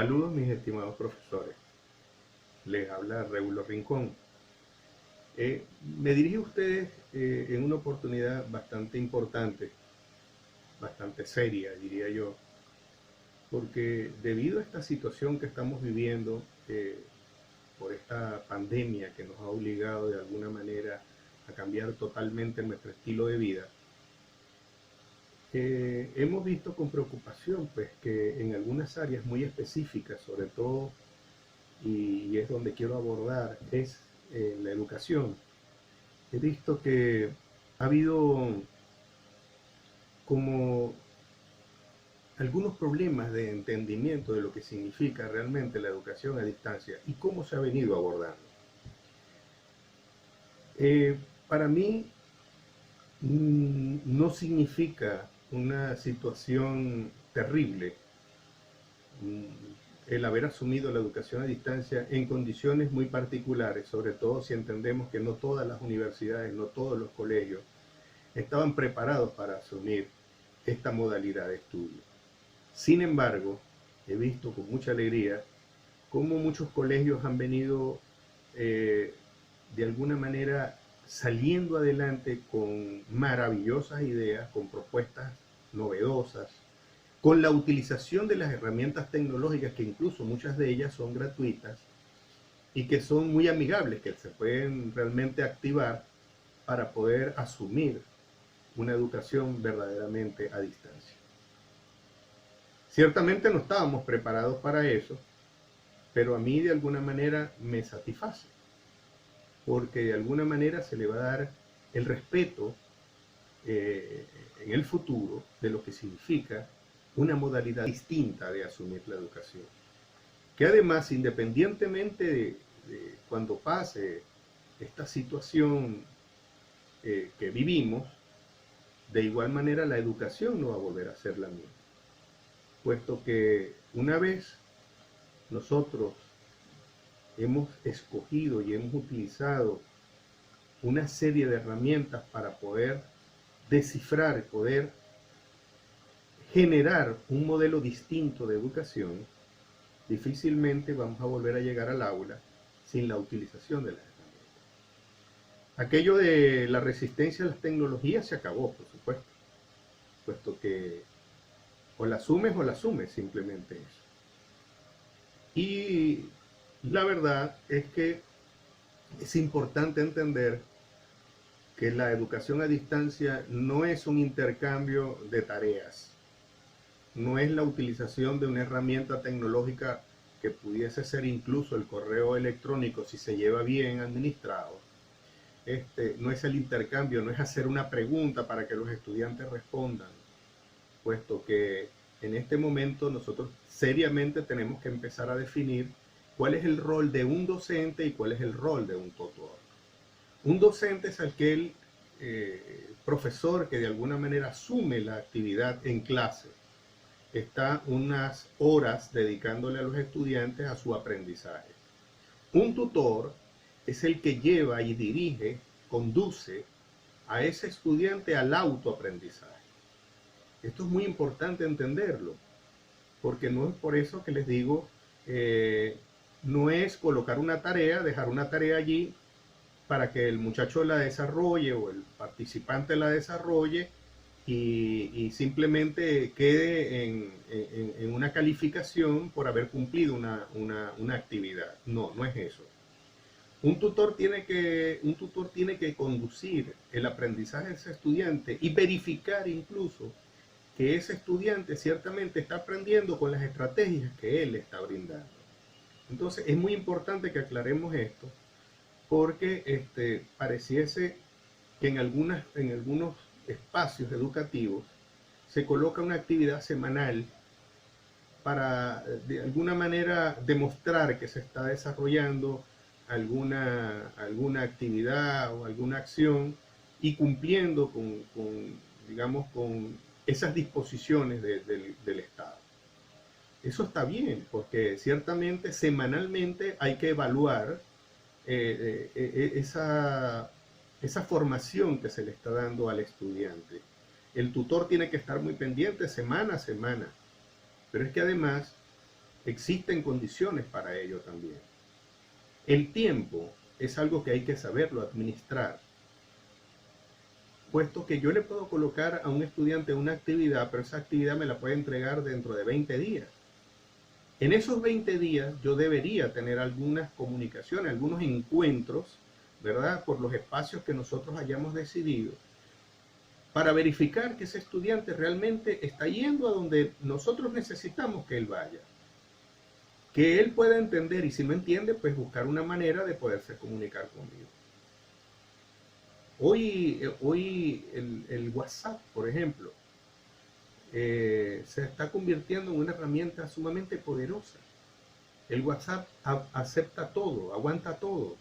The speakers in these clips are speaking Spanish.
Saludos mis estimados profesores, les habla Regulo Rincón. Me dirijo a ustedes en una oportunidad bastante importante, bastante seria diría yo, porque debido a esta situación que estamos viviendo, por esta pandemia que nos ha obligado de alguna manera a cambiar totalmente nuestro estilo de vida, hemos visto con preocupación pues que en algunas áreas muy específicas, sobre todo, y es donde quiero abordar, es la educación. He visto que ha habido como algunos problemas de entendimiento de lo que significa realmente la educación a distancia y cómo se ha venido abordando. Para mí no significa una situación terrible el haber asumido la educación a distancia en condiciones muy particulares, sobre todo si entendemos que no todas las universidades, no todos los colegios estaban preparados para asumir esta modalidad de estudio. Sin embargo, he visto con mucha alegría cómo muchos colegios han venido de alguna manera saliendo adelante con maravillosas ideas, con propuestas novedosas, con la utilización de las herramientas tecnológicas, que incluso muchas de ellas son gratuitas y que son muy amigables, que se pueden realmente activar para poder asumir una educación verdaderamente a distancia. Ciertamente no estábamos preparados para eso, pero a mí de alguna manera me satisface, porque de alguna manera se le va a dar el respeto en el futuro de lo que significa una modalidad distinta de asumir la educación, que además, independientemente de cuando pase esta situación que vivimos, de igual manera la educación no va a volver a ser la misma, puesto que una vez nosotros hemos escogido y hemos utilizado una serie de herramientas para poder descifrar, poder generar un modelo distinto de educación, difícilmente vamos a volver a llegar al aula sin la utilización de las herramientas. Aquello de la resistencia a las tecnologías se acabó, por supuesto, puesto que o la asumes simplemente eso. Y la verdad es que es importante entender que la educación a distancia no es un intercambio de tareas, no es la utilización de una herramienta tecnológica que pudiese ser incluso el correo electrónico si se lleva bien administrado. No es el intercambio, no es hacer una pregunta para que los estudiantes respondan, puesto que en este momento nosotros seriamente tenemos que empezar a definir cuál es el rol de un docente y cuál es el rol de un tutor. Un docente es aquel profesor que de alguna manera asume la actividad en clase, está unas horas dedicándole a los estudiantes a su aprendizaje. Un tutor es el que lleva y dirige, conduce a ese estudiante al autoaprendizaje. Esto es muy importante entenderlo, porque no es por eso que les digo, no es colocar una tarea, dejar una tarea allí para que el muchacho la desarrolle o el participante la desarrolle y simplemente quede en una calificación por haber cumplido una actividad. No, no es eso. Un tutor tiene que conducir el aprendizaje de ese estudiante y verificar incluso que ese estudiante ciertamente está aprendiendo con las estrategias que él está brindando. Entonces es muy importante que aclaremos esto, porque pareciese que en algunos espacios educativos se coloca una actividad semanal para de alguna manera demostrar que se está desarrollando alguna actividad o alguna acción y cumpliendo con esas disposiciones del Estado. Eso está bien, porque ciertamente semanalmente hay que evaluar esa formación que se le está dando al estudiante. El tutor tiene que estar muy pendiente semana a semana, pero es que además Existen condiciones para ello también. El tiempo es algo que hay que saberlo administrar, puesto que yo le puedo colocar a un estudiante una actividad, pero esa actividad me la puede entregar dentro de 20 días. En esos 20 días yo debería tener algunas comunicaciones, algunos encuentros, ¿verdad? Por los espacios que nosotros hayamos decidido, para verificar que ese estudiante realmente está yendo a donde nosotros necesitamos que él vaya. Que él pueda entender, y si no entiende, pues buscar una manera de poderse comunicar conmigo. Hoy el WhatsApp, por ejemplo, se está convirtiendo en una herramienta sumamente poderosa. El WhatsApp acepta todo, aguanta todo.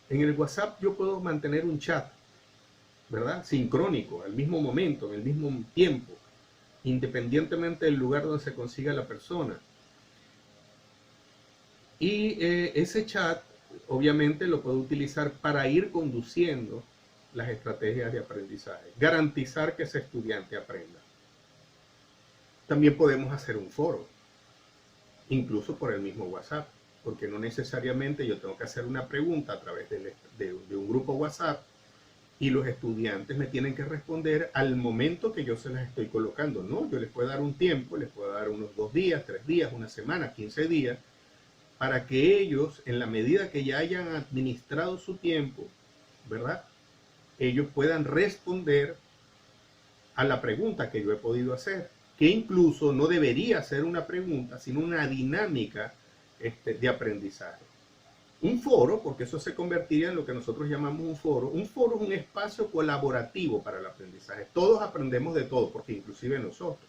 En el WhatsApp yo puedo mantener un chat, ¿verdad? Sincrónico, al mismo momento, en el mismo tiempo, independientemente del lugar donde se consiga la persona. Y ese chat, obviamente, lo puedo utilizar para ir conduciendo las estrategias de aprendizaje, garantizar que ese estudiante aprenda. También podemos hacer un foro, incluso por el mismo WhatsApp, porque no necesariamente yo tengo que hacer una pregunta a través de un grupo WhatsApp y los estudiantes me tienen que responder al momento que yo se las estoy colocando. No, yo les puedo dar un tiempo, les puedo dar unos 2 días, 3 días, una semana, 15 días, para que ellos, en la medida que ya hayan administrado su tiempo, ¿verdad?, ellos puedan responder a la pregunta que yo he podido hacer, que incluso no debería ser una pregunta, sino una dinámica de aprendizaje. Un foro, porque eso se convertiría en lo que nosotros llamamos un foro. Un foro es un espacio colaborativo para el aprendizaje. Todos aprendemos de todo, porque inclusive nosotros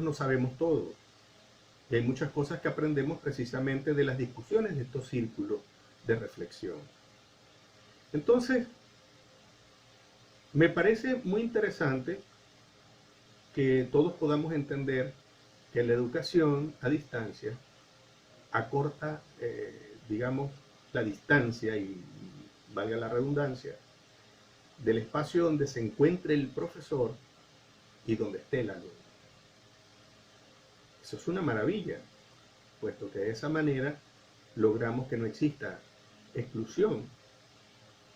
no sabemos todo. Y hay muchas cosas que aprendemos precisamente de las discusiones de estos círculos de reflexión. Entonces, me parece muy interesante que todos podamos entender que la educación a distancia acorta, digamos, la distancia, y valga la redundancia, del espacio donde se encuentre el profesor y donde esté el alumno. Eso es una maravilla, puesto que de esa manera logramos que no exista exclusión,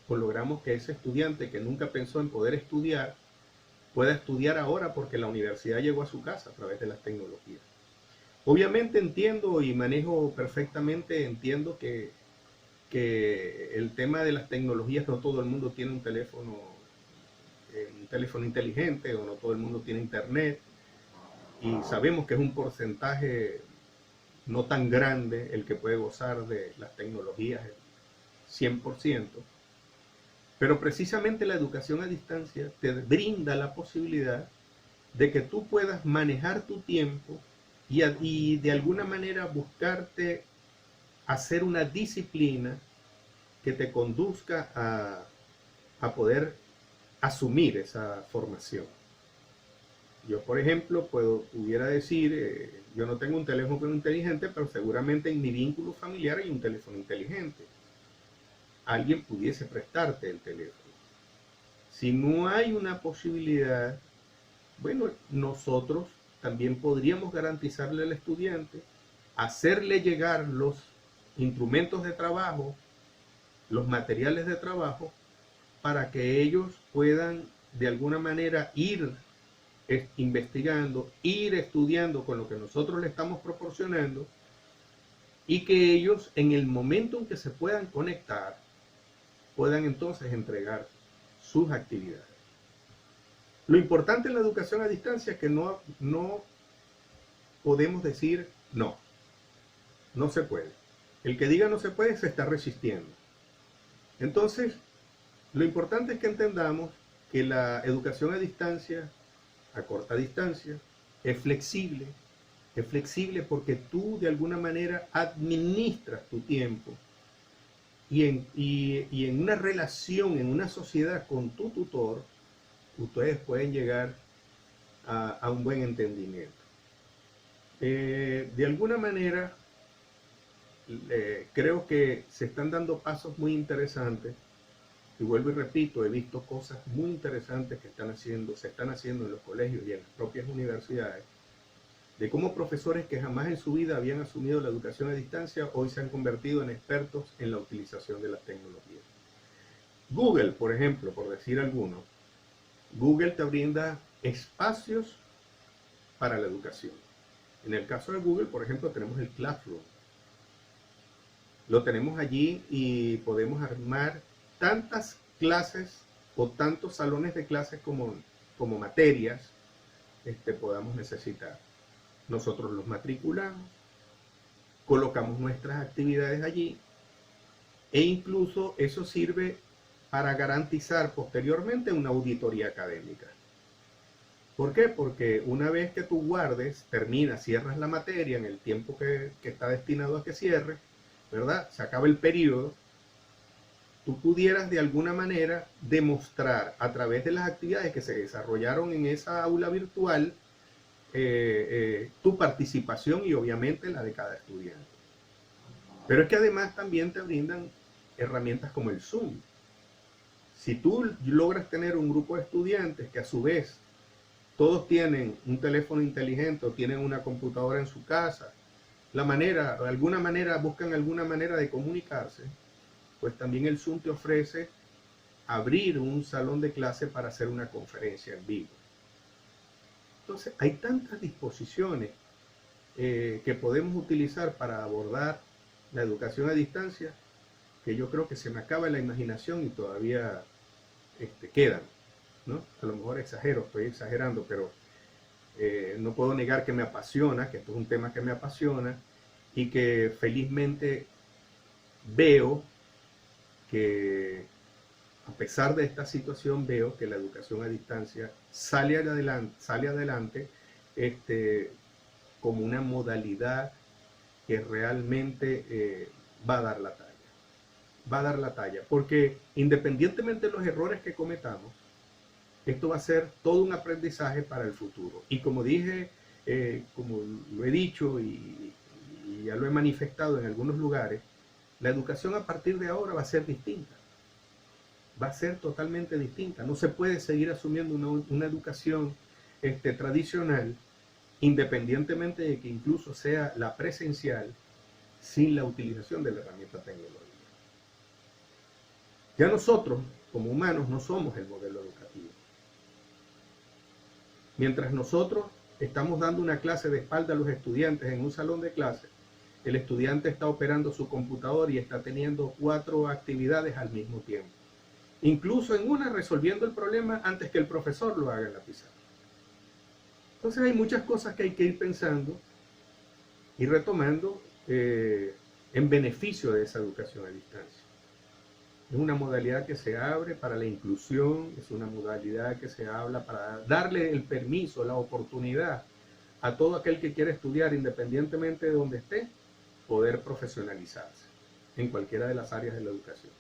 o logramos que ese estudiante que nunca pensó en poder estudiar, pueda estudiar ahora porque la universidad llegó a su casa a través de las tecnologías. Obviamente entiendo y manejo perfectamente, entiendo que el tema de las tecnologías, no todo el mundo tiene un teléfono inteligente, o no todo el mundo tiene internet, y sabemos que es un porcentaje no tan grande el que puede gozar de las tecnologías 100%, pero precisamente la educación a distancia te brinda la posibilidad de que tú puedas manejar tu tiempo y de alguna manera buscarte hacer una disciplina que te conduzca a poder asumir esa formación. Yo, por ejemplo, pudiera decir, yo no tengo un teléfono inteligente, pero seguramente en mi vínculo familiar hay un teléfono inteligente. Alguien pudiese prestarte el teléfono. Si no hay una posibilidad, bueno, nosotros también podríamos garantizarle al estudiante, hacerle llegar los instrumentos de trabajo, los materiales de trabajo, para que ellos puedan de alguna manera ir investigando, ir estudiando con lo que nosotros le estamos proporcionando, y que ellos, en el momento en que se puedan conectar, puedan entonces entregar sus actividades. Lo importante en la educación a distancia es que no podemos decir no se puede. El que diga no se puede se está resistiendo. Entonces, lo importante es que entendamos que la educación a distancia, a corta distancia, es flexible porque tú de alguna manera administras tu tiempo, y en una relación, en una sociedad con tu tutor, ustedes pueden llegar a un buen entendimiento. De alguna manera, creo que se están dando pasos muy interesantes, y vuelvo y repito, he visto cosas muy interesantes que se están haciendo en los colegios y en las propias universidades, de cómo profesores que jamás en su vida habían asumido la educación a distancia hoy se han convertido en expertos en la utilización de las tecnologías. Google, por ejemplo, por decir alguno, Google te brinda espacios para la educación. En el caso de Google, por ejemplo, tenemos el Classroom. Lo tenemos allí y podemos armar tantas clases o tantos salones de clases como materias podamos necesitar. Nosotros los matriculamos, colocamos nuestras actividades allí e incluso eso sirve para garantizar posteriormente una auditoría académica. ¿Por qué? Porque una vez que tú guardes, terminas, cierras la materia en el tiempo que está destinado a que cierre, ¿verdad? Se acaba el periodo, tú pudieras de alguna manera demostrar a través de las actividades que se desarrollaron en esa aula virtual tu participación y obviamente la de cada estudiante. Pero es que además también te brindan herramientas como el Zoom. Si tú logras tener un grupo de estudiantes que a su vez todos tienen un teléfono inteligente o tienen una computadora en su casa, de alguna manera buscan alguna manera de comunicarse, pues también el Zoom te ofrece abrir un salón de clase para hacer una conferencia en vivo. Entonces hay tantas disposiciones que podemos utilizar para abordar la educación a distancia que yo creo que se me acaba la imaginación y todavía quedan, ¿no? A lo mejor estoy exagerando, pero no puedo negar que me apasiona, que esto es un tema que me apasiona y que felizmente veo que a pesar de esta situación veo que la educación a distancia sale adelante como una modalidad que realmente va a dar la talla. Va a dar la talla, porque independientemente de los errores que cometamos, esto va a ser todo un aprendizaje para el futuro. Y como dije, como lo he dicho y ya lo he manifestado en algunos lugares, la educación a partir de ahora va a ser distinta. Va a ser totalmente distinta. No se puede seguir asumiendo una educación tradicional, independientemente de que incluso sea la presencial, sin la utilización de la herramienta tecnológica. Ya nosotros, como humanos, no somos el modelo educativo. Mientras nosotros estamos dando una clase de espalda a los estudiantes en un salón de clase, el estudiante está operando su computador y está teniendo 4 actividades al mismo tiempo. Incluso en una resolviendo el problema antes que el profesor lo haga en la pizarra. Entonces hay muchas cosas que hay que ir pensando y retomando en beneficio de esa educación a distancia. Es una modalidad que se abre para la inclusión, es una modalidad que se habla para darle el permiso, la oportunidad a todo aquel que quiera estudiar independientemente de donde esté, poder profesionalizarse en cualquiera de las áreas de la educación.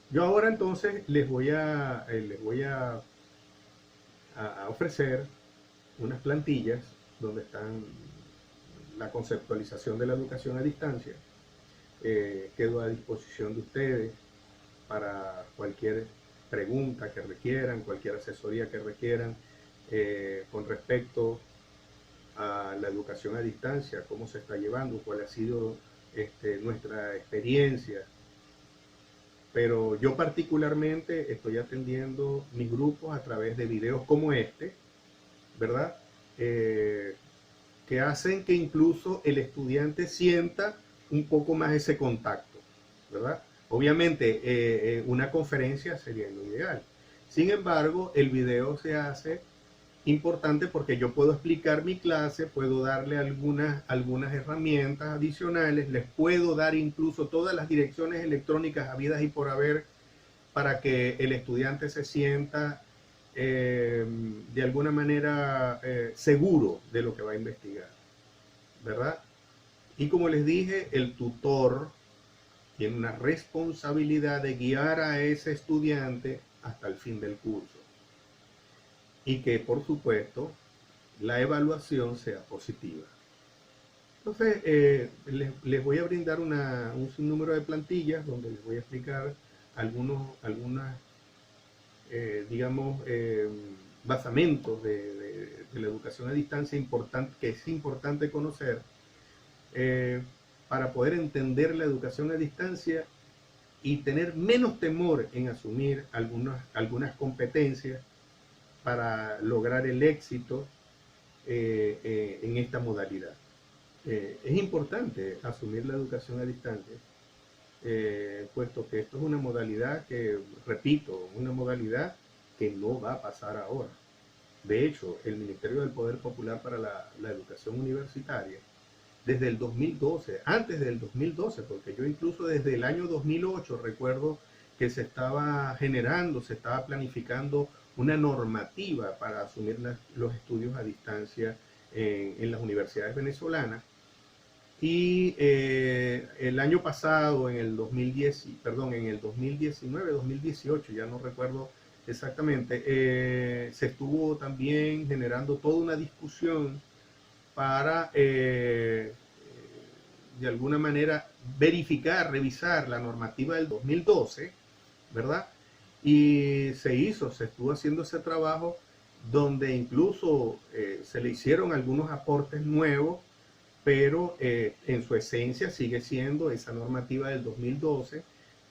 Yo ahora entonces les voy a ofrecer unas plantillas donde están la conceptualización de la educación a distancia. Quedo a disposición de ustedes para cualquier pregunta que requieran, cualquier asesoría que requieran con respecto a la educación a distancia, cómo se está llevando, cuál ha sido nuestra experiencia. Pero yo particularmente estoy atendiendo mis grupos a través de videos como este, ¿verdad? Que hacen que incluso el estudiante sienta un poco más ese contacto, ¿verdad? Obviamente una conferencia sería lo ideal. Sin embargo, el video se hace importante porque yo puedo explicar mi clase, puedo darle algunas herramientas adicionales, les puedo dar incluso todas las direcciones electrónicas habidas y por haber para que el estudiante se sienta de alguna manera seguro de lo que va a investigar, ¿verdad? Y como les dije, el tutor tiene una responsabilidad de guiar a ese estudiante hasta el fin del curso. Y que, por supuesto, la evaluación sea positiva. Entonces, les voy a brindar un sinnúmero de plantillas donde les voy a explicar algunas, digamos, basamentos de la educación a distancia que es importante conocer para poder entender la educación a distancia y tener menos temor en asumir algunas competencias para lograr el éxito en esta modalidad. Es importante asumir la educación a distancia, puesto que esto es una modalidad que, repito, una modalidad que no va a pasar ahora. De hecho, el Ministerio del Poder Popular para la Educación Universitaria, desde el 2012, antes del 2012, porque yo incluso desde el año 2008 recuerdo que se estaba planificando una normativa para asumir los estudios a distancia en las universidades venezolanas. Y el año pasado, en el 2019, 2018, ya no recuerdo exactamente, se estuvo también generando toda una discusión para, de alguna manera, revisar la normativa del 2012, ¿verdad? Y se estuvo haciendo ese trabajo donde incluso se le hicieron algunos aportes nuevos, pero en su esencia sigue siendo esa normativa del 2012,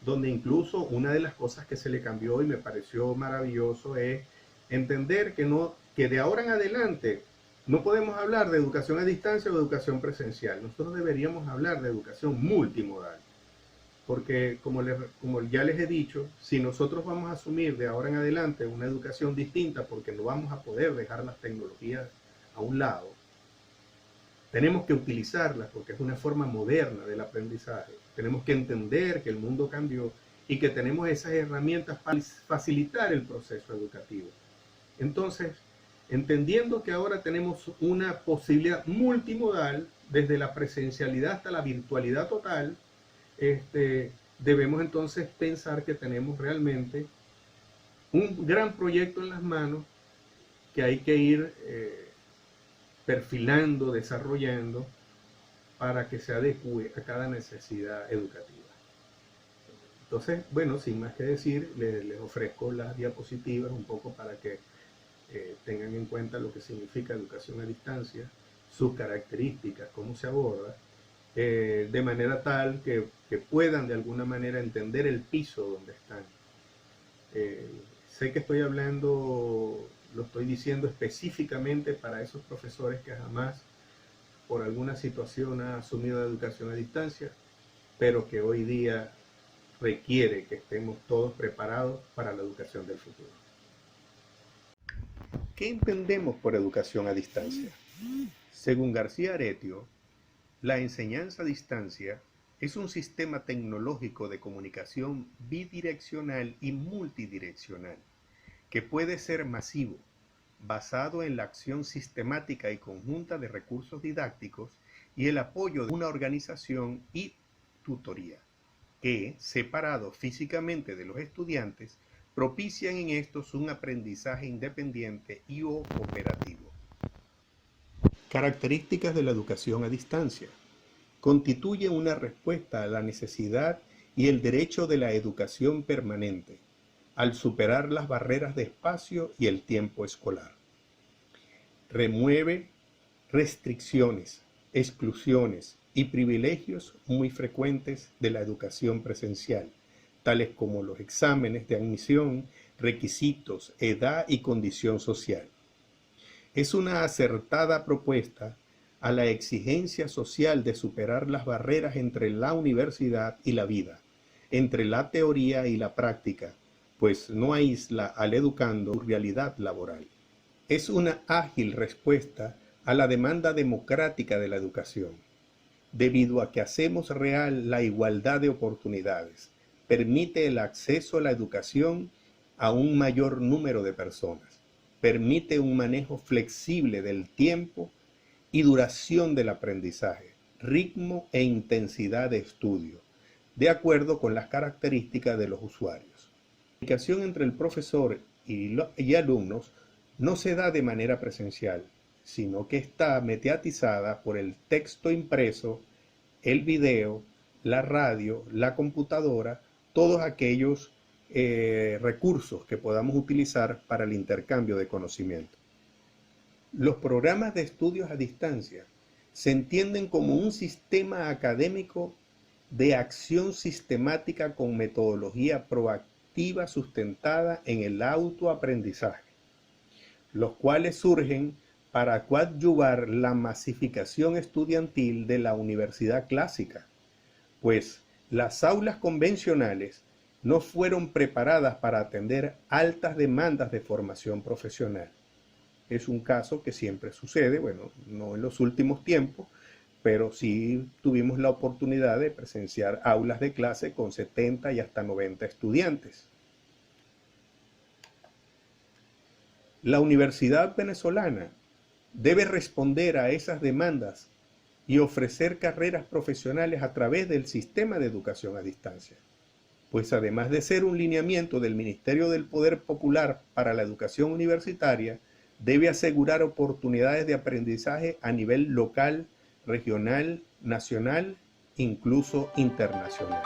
donde incluso una de las cosas que se le cambió y me pareció maravilloso es entender que de ahora en adelante no podemos hablar de educación a distancia o educación presencial. Nosotros deberíamos hablar de educación multimodal. Porque como ya les he dicho, si nosotros vamos a asumir de ahora en adelante una educación distinta porque no vamos a poder dejar las tecnologías a un lado, tenemos que utilizarlas porque es una forma moderna del aprendizaje. Tenemos que entender que el mundo cambió y que tenemos esas herramientas para facilitar el proceso educativo. Entonces, entendiendo que ahora tenemos una posibilidad multimodal, desde la presencialidad hasta la virtualidad total, debemos entonces pensar que tenemos realmente un gran proyecto en las manos que hay que ir perfilando, desarrollando para que se adecue a cada necesidad educativa. Entonces, bueno, sin más que decir, les ofrezco las diapositivas un poco para que tengan en cuenta lo que significa educación a distancia, sus características, cómo se aborda, de manera tal que puedan de alguna manera entender el piso donde están. Sé que lo estoy diciendo específicamente para esos profesores que jamás por alguna situación han asumido la educación a distancia, pero que hoy día requiere que estemos todos preparados para la educación del futuro. ¿Qué entendemos por educación a distancia? Según García Aretio, la enseñanza a distancia es un sistema tecnológico de comunicación bidireccional y multidireccional que puede ser masivo, basado en la acción sistemática y conjunta de recursos didácticos y el apoyo de una organización y tutoría, que, separados físicamente de los estudiantes, propician en estos un aprendizaje independiente y o cooperativo. Características de la educación a distancia. Constituye una respuesta a la necesidad y el derecho de la educación permanente, al superar las barreras de espacio y el tiempo escolar. Remueve restricciones, exclusiones y privilegios muy frecuentes de la educación presencial, tales como los exámenes de admisión, requisitos, edad y condición social. Es una acertada propuesta a la exigencia social de superar las barreras entre la universidad y la vida, entre la teoría y la práctica, pues no aísla al educando su realidad laboral. Es una ágil respuesta a la demanda democrática de la educación, debido a que hacemos real la igualdad de oportunidades, permite el acceso a la educación a un mayor número de personas, permite un manejo flexible del tiempo y duración del aprendizaje, ritmo e intensidad de estudio, de acuerdo con las características de los usuarios. La comunicación entre el profesor y alumnos no se da de manera presencial, sino que está mediatizada por el texto impreso, el video, la radio, la computadora, todos aquellos recursos que podamos utilizar para el intercambio de conocimiento. Los programas de estudios a distancia se entienden como un sistema académico de acción sistemática con metodología proactiva sustentada en el autoaprendizaje, los cuales surgen para coadyuvar la masificación estudiantil de la universidad clásica, pues las aulas convencionales no fueron preparadas para atender altas demandas de formación profesional. Es un caso que siempre sucede, bueno, no en los últimos tiempos, pero sí tuvimos la oportunidad de presenciar aulas de clase con 70 y hasta 90 estudiantes. La Universidad Venezolana debe responder a esas demandas y ofrecer carreras profesionales a través del sistema de educación a distancia, pues además de ser un lineamiento del Ministerio del Poder Popular para la educación universitaria, debe asegurar oportunidades de aprendizaje a nivel local, regional, nacional, incluso internacional.